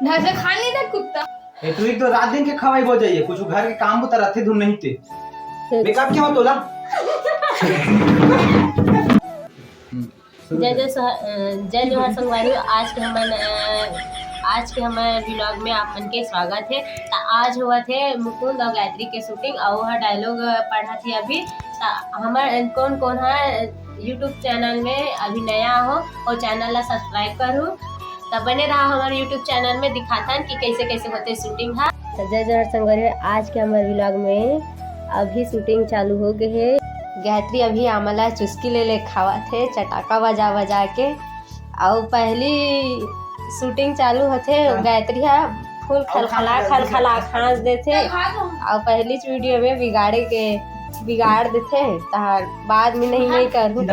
ढंग से खा नहीं था कुत्ता। ए तू एक तो रात दिन के खवाई हो जाइए कुछ घर के काम उतर रथे धुन नहीं थे मेकअप क्या हो तोला जय जोहार संगवारी। आज के हमारे व्लॉग में आप मन के स्वागत है। आज हुआ थे मुकुंद और गायत्री के शूटिंग और वह डायलॉग पढ़ा थी अभी। हमारे कौन कौन है यूट्यूब चैनल में अभी नया हो और चैनल ला सब्सक्राइब करूँ तब बने रहा हमारे यूट्यूब चैनल में दिखाता कि कैसे कैसे होते शूटिंग है। तो जय जोहार संगवारी। आज के हमारे व्लॉग में अभी शूटिंग चालू हो गई है। गायत्री अभी आमला चुस्की ले खावा थे चटाका बजा बजा के और पहली शूटिंग चालू होते गायत्री है फुल खलखला खांस देते और पहली वीडियो में बिगाड़ देते तार बाद में नहीं करूँ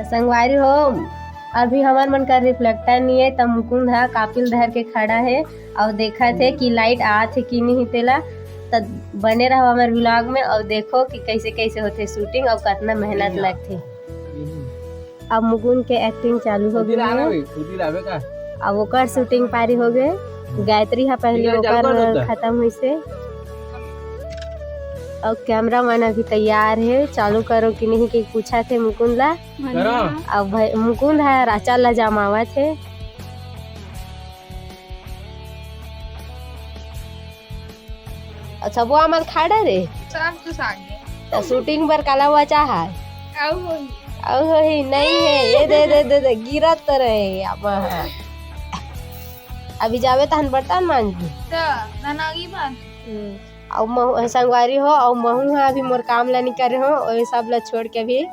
संगवारी हो। अभी हमार मन का रिफ्लेक्टर नहीं है तब मुकुंद है कापिल धर के खड़ा है और देखा थे कि लाइट आ थे कि नहीं तेला तब बने रहो हमारे व्लॉग में और देखो कि कैसे कैसे होते शूटिंग और कितना मेहनत लगती। अब मुकुंद के एक्टिंग चालू हो गई अब ओकर शूटिंग पारी हो गए। गायत्री है पहले ओकर खत्म हुई से और कैमरा मैन अभी तैयार है चालू करो कि नहीं कि पूछा थे मुकुंद ला अब मुकुंद है राचा ला जमावा थे। अच्छा वो अमन खाड़ा रे सब कुछ आगे तो शूटिंग पर काला बचा है अब ही नहीं है ये दे गिरत तो रहे अब अभी जावे तहन बर्तन मांगी तो नानागी बात और संगवारी हो और महू है अभी मोर काम ला नहीं करे हो और सब ला छोड़ के अभी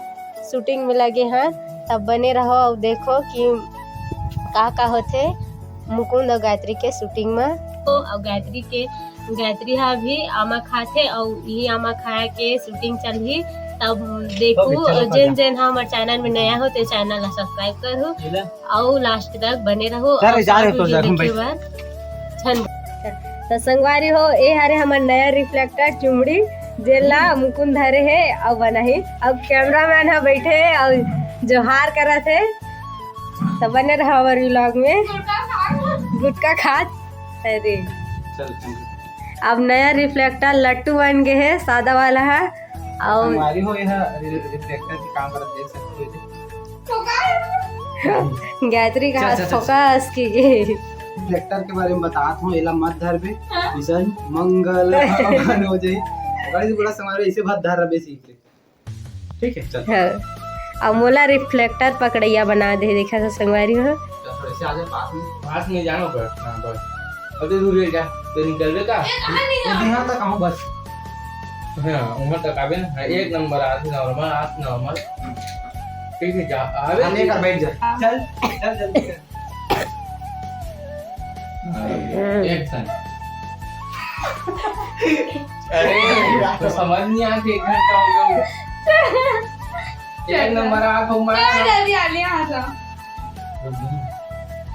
शूटिंग में लगे हैं। तब बने रहो और देखो कि का होते मुकुंद और गायत्री के शूटिंग में। और गायत्री है अभी आमा खाते और यही आमा खाए के शूटिंग चली तब देखो जिन हमारे चैनल में नया हो तो चैनल ला सब्सक्राइब करो और लास्ट तक बने रहो। तो संगवारी हो ए हरे हमार नया रिफ्लेक्टर चुमड़ी जेला मुकुंद धरे है और बना ही अब कैमरामैन है बैठे और जोहार करा थे तो बने रहा हमारे व्लॉग में गुटका खात अरे अब नया रिफ्लेक्टर लट्टू बन गए है सादा वाला है और हमारी हो यह रिफ्लेक्टर की काम कर देख सकते हो गायत्री का फोकस की रिफ्लेक्टर के बारे में बताता हूँ एला मत धर बे विसन मंगल हो जाए गाड़ी बड़ा समारोह ऐसे भात धर रबे सीख ठीक है चल अब मोला रिफ्लेक्टर पकड़ैया बना दे देखा था संगवारी हो थोड़े से आगे पास में जानो पर हां बस अबे दूर जा तो निकलबे का यहां तक आऊं बस हां उम्र तक आवे ना एक नंबर आते नॉर्मल ठीक है जा आवे आने का बैठ जा चल जल्दी कर एक्शन अरे तो समझ नहीं आती 1 घंटा हो गया एक नंबर आ तो मैं जल्दी आने आ जा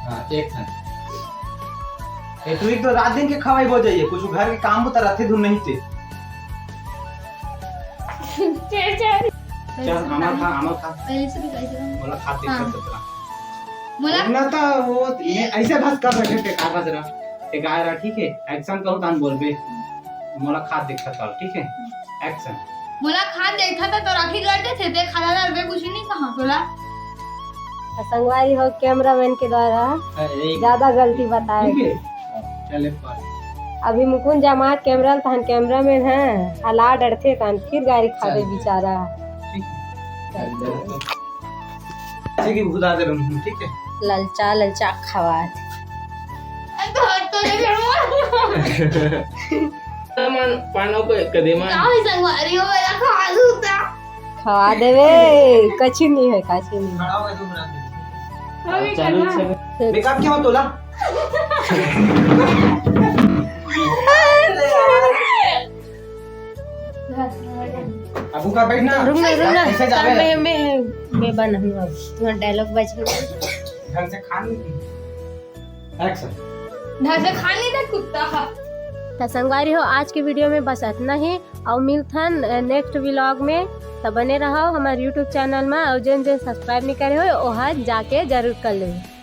हां एक्शन ए तू एक तो रात दिन के खवाई हो जाइए कुछ घर के काम उतर रथे धुन नहीं थे चल हमार खा पहले से भी कैसे बोला खाते सब मोला ना तो वो ये ऐसे बस कर रखे थे कागज रहा ते गाय रहा ठीक है एक्शन करो तान बोल बे मोला खाद दिखता था ठीक है एक्शन मोला खान देखा था तो राखी करते थे ते खाना ना बे कुछ नहीं कहा बोला संगवारी हो कैमरामैन के द्वारा ज्यादा गलती बताए चले पर अभी मुकुंद जमा कैमरा तहन कैमरामैन है हला डरते तहन फिर गाड़ी खा दे बेचारा ठीक है खुदा दे रहा ठीक है ललचा खवा मन पानो को कदेमा काहे संगवारी हो मेरा खा दूता खवा देवे कछु नहीं है काची नहीं खड़ा हो तू बना दे चलो मेकअप क्या हो तोला अबू का बैठना रुकना ऐसे जावे मैं बना हूं अब तुम्हारा डायलॉग बज ढंग से खान एक्शन ढंग से खा नहीं था कुत्ता। तो संगवारी हो आज के वीडियो में बस इतना ही और मिलथन नेक्स्ट व्लॉग में। तो बने रहो हमारे यूट्यूब चैनल में और जिन जिन सब्सक्राइब नहीं करे हो वहाँ जाके जरूर कर लें।